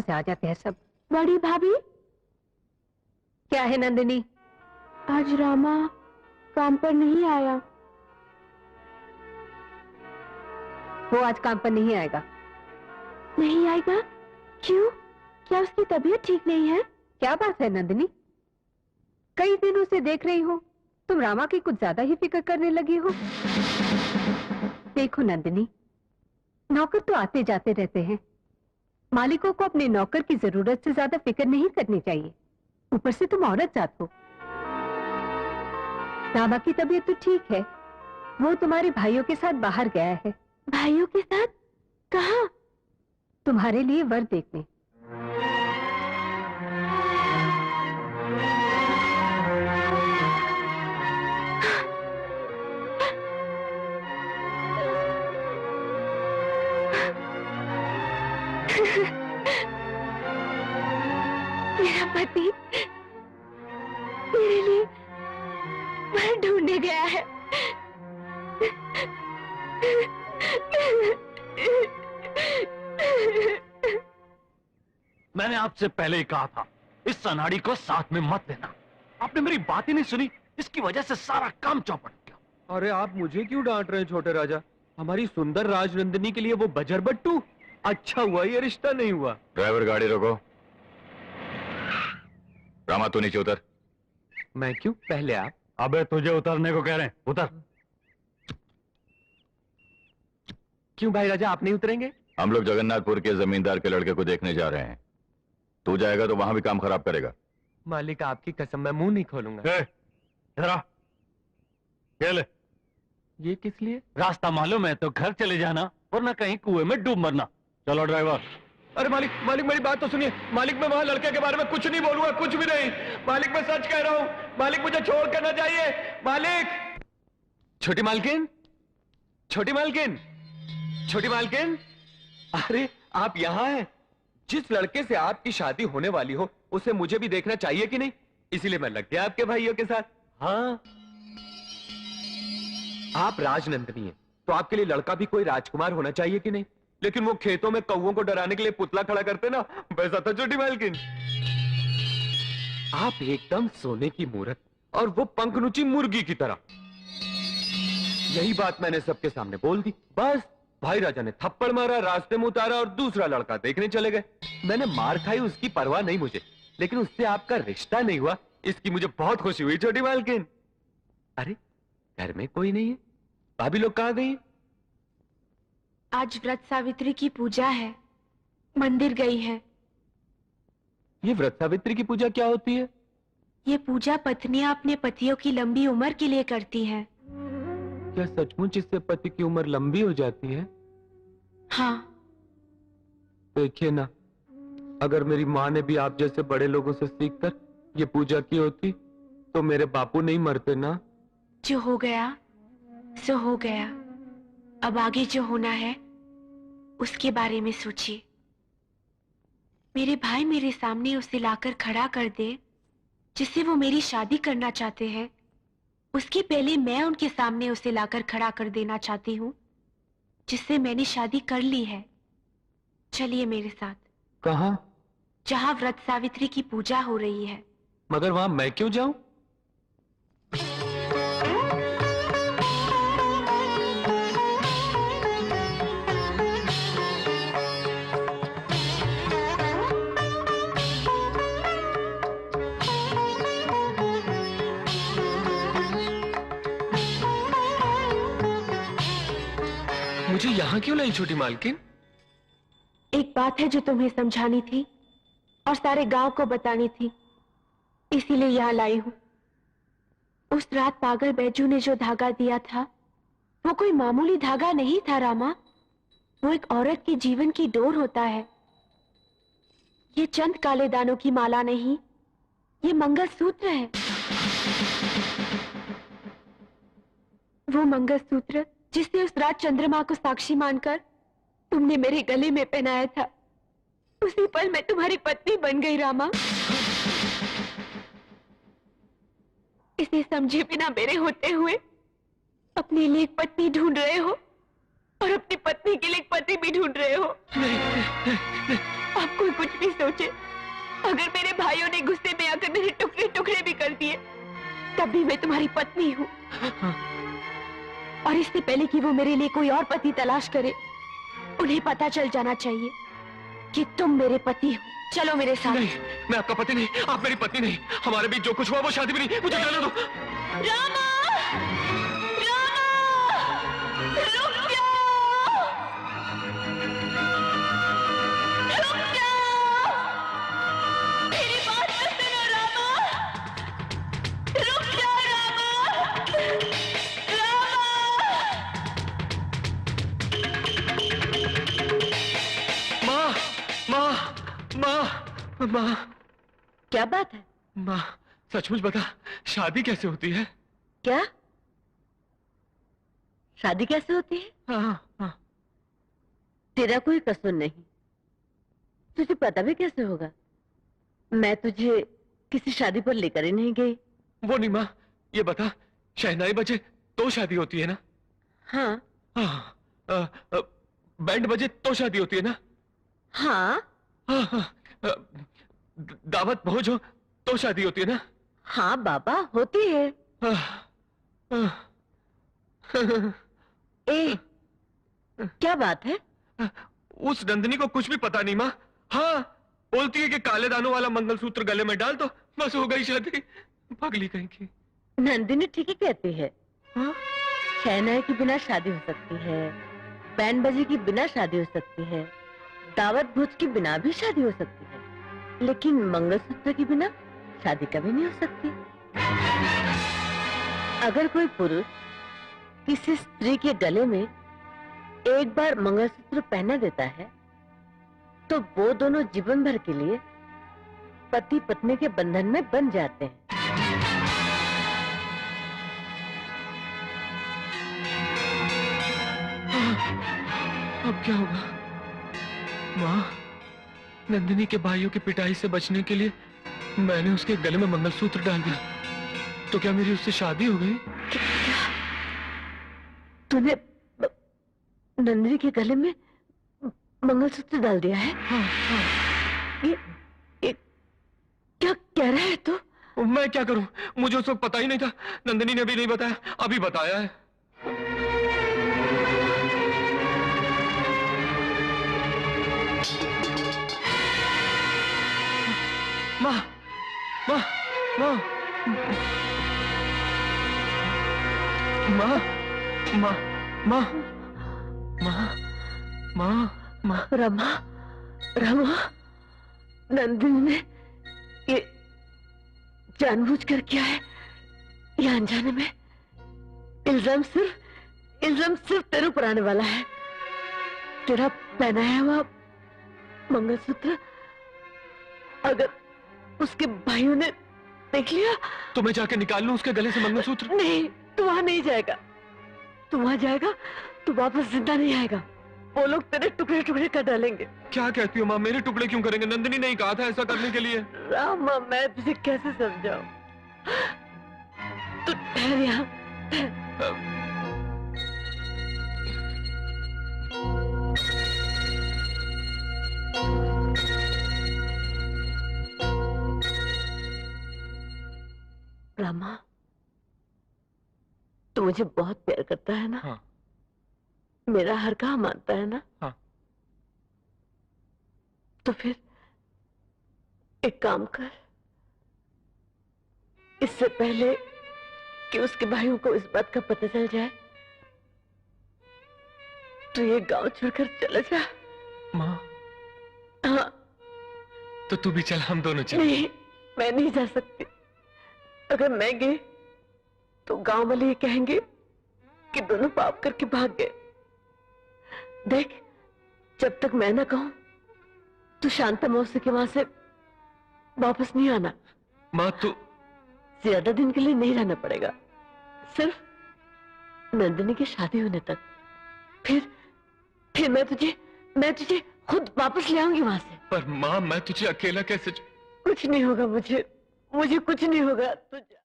से आ जाते हैं सब। बड़ी भाभी। क्या है नंदिनी? आज रामा काम पर नहीं आया। वो आज काम पर नहीं आएगा। नहीं आएगा? क्यों? क्या उसकी तबीयत ठीक नहीं है? क्या बात है नंदिनी? कई दिनों से देख रही हूँ तुम रामा की कुछ ज्यादा ही फिक्र करने लगी हो। देखो नंदिनी, नौकर तो आते जाते रहते हैं। मालिकों को अपने नौकर की जरूरत से ज्यादा फिक्र नहीं करनी चाहिए। ऊपर से तुम औरत जात हो। रामा की तबीयत तो ठीक है, वो तुम्हारे भाइयों के साथ बाहर गया है। भाइयों के साथ? कहाँ? तुम्हारे लिए वर देखने। मेरा पति मेरे लिए वर ढूंढने गया है। मैंने आपसे पहले ही कहा था इस सनाड़ी को साथ में मत लेना। आपने मेरी बात ही नहीं सुनी, इसकी वजह से सारा काम चौपट गया। अरे आप मुझे क्यों डांट रहे हैं छोटे राजा? हमारी सुंदर राजनंदिनी के लिए वो बजर बट्टू? अच्छा हुआ ये रिश्ता नहीं हुआ। ड्राइवर गाड़ी रोको। रामा तू नीचे उतर। मैं क्यों? पहले आप। अबे तुझे उतरने को कह रहे हैं, उतर। क्यों भाई राजा आप नहीं उतरेंगे? हम लोग जगन्नाथपुर के जमींदार के लड़के को देखने जा रहे हैं। तू जाएगा तो वहां भी काम खराब करेगा। मालिक आपकी कसम मैं मुंह नहीं खोलूंगा। इधर आ। ये ले। ये किस लिए? रास्ता मालूम है तो घर चले जाना, वरना कहीं कुएं में डूब मरना। चलो ड्राइवर। अरे मालिक मालिक मेरी बात तो सुनिए। मालिक मैं वहां लड़के के बारे में कुछ नहीं बोलूंगा, कुछ भी नहीं। मालिक मैं सच कह रहा हूं। मालिक मुझे छोड़ कर ना जाइए। मालिक। छोटी मालकिन, छोटी मालकिन, छोटी मालकिन। अरे आप यहाँ हैं? जिस लड़के से आपकी शादी होने वाली हो उसे मुझे भी देखना चाहिए कि नहीं? इसीलिए मैं लग गया आपके भाइयों के साथ। हाँ आप राजनंदिनी हैं तो आपके लिए लड़का भी कोई राजकुमार होना चाहिए कि नहीं? लेकिन वो खेतों में कौवों को डराने के लिए पुतला खड़ा करते ना, वैसा था छोटी मालकिन। आप एकदम सोने की मूरत और वो पंखनुची मुर्गी की तरह। यही बात मैंने सबके सामने बोल दी। बस भाई राजा ने थप्पड़ मारा, रास्ते में उतारा और दूसरा लड़का देखने चले गए। मैंने मार खाई उसकी परवाह नहीं मुझे, लेकिन उससे आपका रिश्ता नहीं हुआ इसकी मुझे बहुत खुशी हुई छोटी मालकिन। अरे घर में कोई नहीं है? भाभी लोग कहाँ गई? आज व्रत सावित्री की पूजा है, मंदिर गई है। ये व्रत सावित्री की पूजा क्या होती है? ये पूजा पत्नियां अपने पतियों की लंबी उम्र के लिए करती हैं। क्या सचमुच इससे पति की उम्र लंबी हो जाती है? हाँ। देखिए ना, अगर मेरी माँ ने भी आप जैसे बड़े लोगों से सीखकर ये पूजा की होती तो मेरे बापू नहीं मरते ना। जो हो गया सो हो गया। अब आगे जो होना है उसके बारे में सोचिए। मेरे भाई मेरे सामने उसे लाकर खड़ा कर दे जिससे वो मेरी शादी करना चाहते हैं, उसके पहले मैं उनके सामने उसे लाकर खड़ा कर देना चाहती हूँ जिससे मैंने शादी कर ली है। चलिए मेरे साथ। कहाँ? जहाँ व्रत सावित्री की पूजा हो रही है। मगर वहां मैं क्यों जाऊं? मुझे यहाँ क्यों लाई छोटी मालकिन? एक बात है जो तुम्हें समझानी थी और सारे गांव को बतानी थी, इसीलिए यहाँ लाई हूं। उस रात पागल बैजू ने जो धागा दिया था वो कोई मामूली धागा नहीं था रामा। वो एक औरत के जीवन की डोर होता है। ये चंद काले दानों की माला नहीं, ये मंगलसूत्र है। वो मंगलसूत्र जिसे उस रात चंद्रमा को साक्षी मानकर तुमने मेरे गले में पहनाया था, उसी पल मैं तुम्हारी पत्नी बन गई रामा। इसे समझे बिना मेरे होते हुए अपने लिए एक पत्नी ढूंढ रहे हो और अपनी पत्नी के लिए एक पति भी ढूंढ रहे हो। अब कोई कुछ भी सोचे, अगर मेरे भाइयों ने गुस्से में आकर मेरे टुकड़े टुकड़े भी कर दिए, तब भी मैं तुम्हारी पत्नी हूँ। और इससे पहले कि वो मेरे लिए कोई और पति तलाश करे, उन्हें पता चल जाना चाहिए कि तुम मेरे पति हो। चलो मेरे साथ। नहीं, मैं आपका पति नहीं, आप मेरी पत्नी नहीं। हमारे बीच जो कुछ हुआ वो शादी भी नहीं। मुझे जाने दो। रामा! रामा! रुक जाओ! रुक जाओ! मेरी बात तो सुनो रामा! रुक जाओ रामा! माँ, माँ, माँ, माँ। क्या बात है? माँ, सचमुच बता, शादी कैसे होती है? क्या? शादी कैसे होती है? हाँ, हाँ। तेरा कोई कसूर नहीं, तुझे पता भी कैसे होगा? मैं तुझे किसी शादी पर लेकर ही नहीं गई। वो नहीं माँ, ये बता, शहनाई बजे तो शादी होती है ना? हाँ। हाँ। बैंड बजे तो शादी होती है ना? हाँ। हाँ, हाँ। दावत भोज हो तो शादी होती है ना? हाँ बाबा, होती है। ए, क्या बात है? उस नंदिनी को कुछ भी पता नहीं माँ। हाँ, बोलती है कि काले दानों वाला मंगलसूत्र गले में डाल दो, बस हो गई शादी। पगली कहीं की। नंदिनी ठीक ही कहती है। हाँ? शहनाई के बिना शादी हो सकती है, बैंड बजे के बिना शादी हो सकती है, दावत भोज के बिना भी शादी हो सकती है, लेकिन मंगलसूत्र के बिना शादी कभी नहीं हो सकती। अगर कोई पुरुष किसी स्त्री के गले में एक बार मंगलसूत्र पहना देता है, तो वो दोनों जीवन भर के लिए पति पत्नी के बंधन में बंध जाते हैं। अब क्या होगा? माँ, नंदिनी के भाइयों की पिटाई से बचने के लिए मैंने उसके गले में मंगलसूत्र डाल दिया, तो क्या मेरी उससे शादी हो गई? तूने नंदिनी के गले में मंगलसूत्र डाल दिया है? हाँ, हाँ। ये क्या कह रहा है तू? मैं क्या करूं? मुझे उस वक्त पता ही नहीं था। नंदिनी ने भी नहीं बताया, अभी बताया है। माँ, माँ, माँ, माँ, माँ, माँ, माँ, माँ, माँ। रमा, रमा, नंदिनी ने ये जानबूझकर किया है या अनजाने में? इल्जाम सिर्फ तेरे ऊपर आने वाला है। तेरा पहनाया हुआ मंगलसूत्र अगर उसके भाइयों ने देख लिया तो मैं जाके निकाल लूं उसके गले से मंगलसूत्र? नहीं, तू वहां नहीं जाएगा। तू वहां जाएगा तो वापस जिंदा नहीं आएगा। वो लोग तेरे टुकड़े टुकड़े कर डालेंगे। क्या कहती हो माँ? मेरे टुकड़े क्यों करेंगे? नंदिनी ने ही कहा था ऐसा करने के लिए। रामा, मैं तुझे कैसे समझाऊं? तू ठहर यहाँ। रामा, तू मुझे बहुत प्यार करता है ना? हाँ। मेरा हर कहा मानता है ना? हाँ। तो फिर एक काम कर, इससे पहले कि उसके भाइयों को इस बात का पता चल जाए, तो ये गांव छोड़कर चला जा। माँ, हाँ। तो तू भी चल, हम दोनों चल। नहीं, मैं नहीं जा सकती। अगर मैं गई तो गांव वाले ये कहेंगे कि दोनों पाप करके भाग गए। देख, जब तक मैं ना कहूं तो शांता मौसी के वहां से वापस नहीं आना। माँ, तू ज्यादा दिन के लिए नहीं रहना पड़ेगा, सिर्फ नंदिनी की शादी होने तक। फिर मैं तुझे खुद वापस ले आऊंगी वहां से। पर माँ, मैं तुझे अकेला कैसे? कुछ नहीं होगा, मुझे कुछ नहीं होगा। तुझे